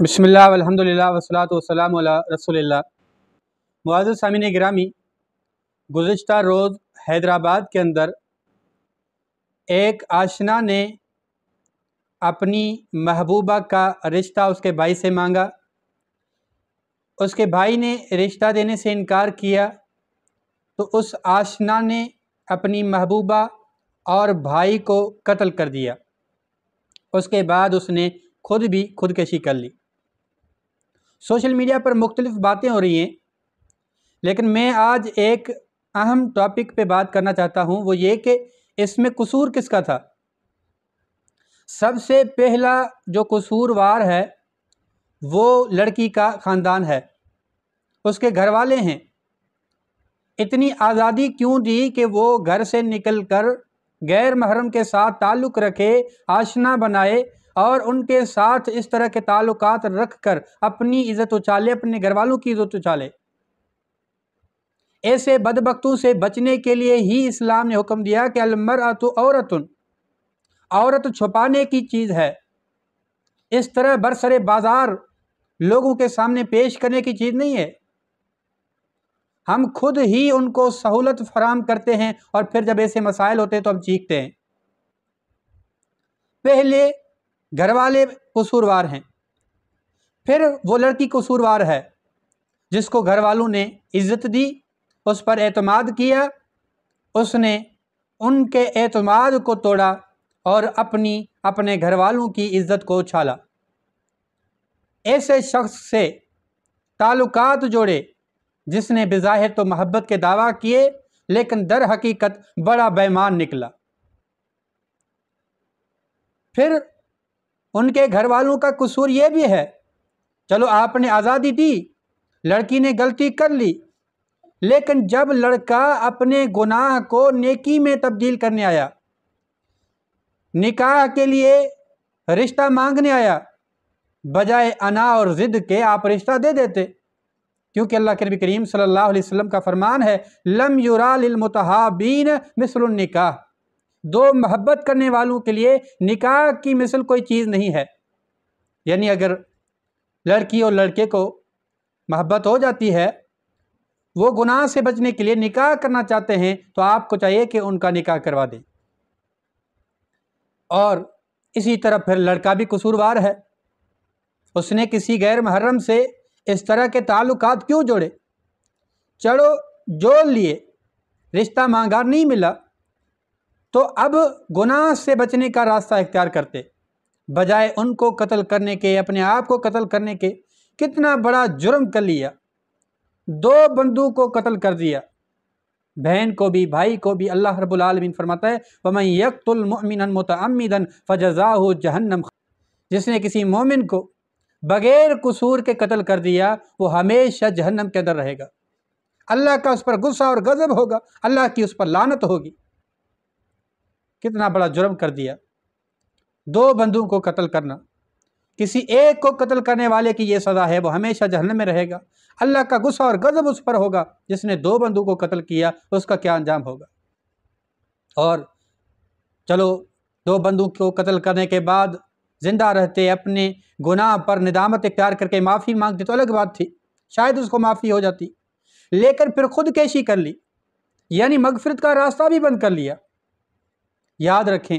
بسم اللہ والحمدللہ والصلاۃ والسلام علی رسول اللہ۔ معزز سامعین گرامی، گزشتہ روز حیدرآباد کے اندر ایک آشنا نے اپنی محبوبہ کا رشتہ اس کے بھائی سے مانگا۔ اس کے بھائی نے رشتہ دینے سے انکار کیا تو اس آشنا نے اپنی محبوبہ اور بھائی کو قتل کر دیا۔ اس کے بعد اس نے خود بھی خودکشی کر لی۔ سوشل میڈیا پر مختلف باتیں ہو رہی ہیں، لیکن میں آج ایک اہم ٹاپک پہ بات کرنا چاہتا ہوں، وہ یہ کہ اس میں قصور کس کا تھا۔ سب سے پہلا جو قصوروار ہے وہ لڑکی کا خاندان ہے، اس کے گھر والے ہیں۔ اتنی آزادی کیوں دی کہ وہ گھر سے نکل کر غیر محرم کے ساتھ تعلق رکھے، آشنا بنائے اور ان کے ساتھ اس طرح کے تعلقات رکھ کر اپنی عزت اچھالے، اپنے گھر والوں کی عزت اچھالے۔ ایسے بدبختوں سے بچنے کے لیے ہی اسلام نے حکم دیا کہ المرأۃ عورۃ، عورت چھپانے کی چیز ہے، اس طرح برسر بازار لوگوں کے سامنے پیش کرنے کی چیز نہیں ہے۔ ہم خود ہی ان کو سہولت فراہم کرتے ہیں اور پھر جب ایسے مسائل ہوتے ہیں تو ہم چیختے ہیں۔ پہلے گھر والے قصوروار ہیں، پھر وہ لڑکی قصوروار ہے جس کو گھر والوں نے عزت دی، اس پر اعتماد کیا، اس نے ان کے اعتماد کو توڑا اور اپنے گھر والوں کی عزت کو اچھالا۔ ایسے شخص سے تعلقات جوڑے جس نے بظاہر تو محبت کے دعویٰ کیے لیکن در حقیقت بڑا بے ایمان نکلا۔ پھر ان کے گھر والوں کا قصور یہ بھی ہے، چلو آپ نے آزادی دی، لڑکی نے غلطی کر لی، لیکن جب لڑکا اپنے گناہ کو نیکی میں تبدیل کرنے آیا، نکاح کے لیے رشتہ مانگنے آیا، بجائے انا اور ضد کے آپ رشتہ دے دیتے، کیونکہ اللہ کے نبی کریم صلی اللہ علیہ وسلم کا فرمان ہے لم یرا للمتحابین مثل النکاح، دو محبت کرنے والوں کے لیے نکاح کی مثل کوئی چیز نہیں ہے۔ یعنی اگر لڑکی اور لڑکے کو محبت ہو جاتی ہے، وہ گناہ سے بچنے کے لیے نکاح کرنا چاہتے ہیں تو آپ کو چاہیے کہ ان کا نکاح کروا دیں۔ اور اسی طرح پھر لڑکا بھی قصوروار ہے، اس نے کسی غیر محرم سے اس طرح کے تعلقات کیوں جوڑے؟ چلو جوڑ لیے، رشتہ مانگا نہیں ملا تو اب گناہ سے بچنے کا راستہ اختیار کرتے، بجائے ان کو قتل کرنے کے، اپنے آپ کو قتل کرنے کے۔ کتنا بڑا جرم کر لیا، دو بندوں کو قتل کر دیا، بہن کو بھی بھائی کو بھی۔ اللہ رب العالمین فرماتا ہے وَمَن يَقْتُلْ مُؤْمِنًا مُتَعَمِّدًا فَجَزَاؤُهُ جَهَنَّمُ، جس نے کسی مومن کو بغیر قصور کے قتل کر دیا وہ ہمیشہ جہنم کے اندر رہے گا، اللہ کا اس پر غصہ اور غضب ہوگا، اللہ کی اس پر لعنت ہوگی۔ کتنا بڑا جرم کر دیا، دو بندوں کو قتل کرنا۔ کسی ایک کو قتل کرنے والے کی یہ سزا ہے، وہ ہمیشہ جہنم میں رہے گا، اللہ کا غصہ اور غضب اس پر ہوگا۔ جس نے دو بندوں کو قتل کیا اس کا کیا انجام ہوگا؟ اور چلو دو بندوں کو قتل کرنے کے بعد زندہ رہتے، اپنے گناہ پر ندامت اختیار کر کے معافی مانگتے تو الگ بات تھی، شاید اس کو معافی ہو جاتی، لیکن پھر خودکشی کر لی، یعنی مغفرت کا راستہ بھی بند کر لیا۔ یاد رکھیں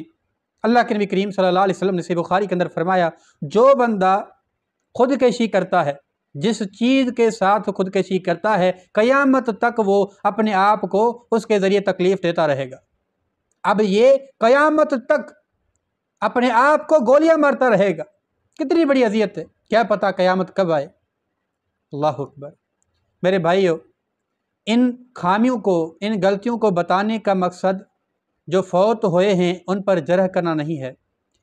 اللہ کے نبی کریم صلی اللہ علیہ وسلم نے صحیح بخاری کے اندر فرمایا جو بندہ خودکشی کرتا ہے، جس چیز کے ساتھ خودکشی کرتا ہے، قیامت تک وہ اپنے آپ کو اس کے ذریعے تکلیف دیتا رہے گا۔ اب یہ قیامت تک اپنے آپ کو گولیاں مارتا رہے گا، کتنی بڑی اذیت ہے، کیا پتہ قیامت کب آئے۔ اللہ اکبر۔ میرے بھائیو، ان خامیوں کو، ان غلطیوں کو بتانے کا مقصد جو فوت ہوئے ہیں ان پر جرح کرنا نہیں ہے،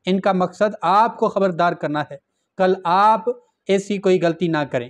ان کا مقصد آپ کو خبردار کرنا ہے، کل آپ ایسی کوئی غلطی نہ کریں۔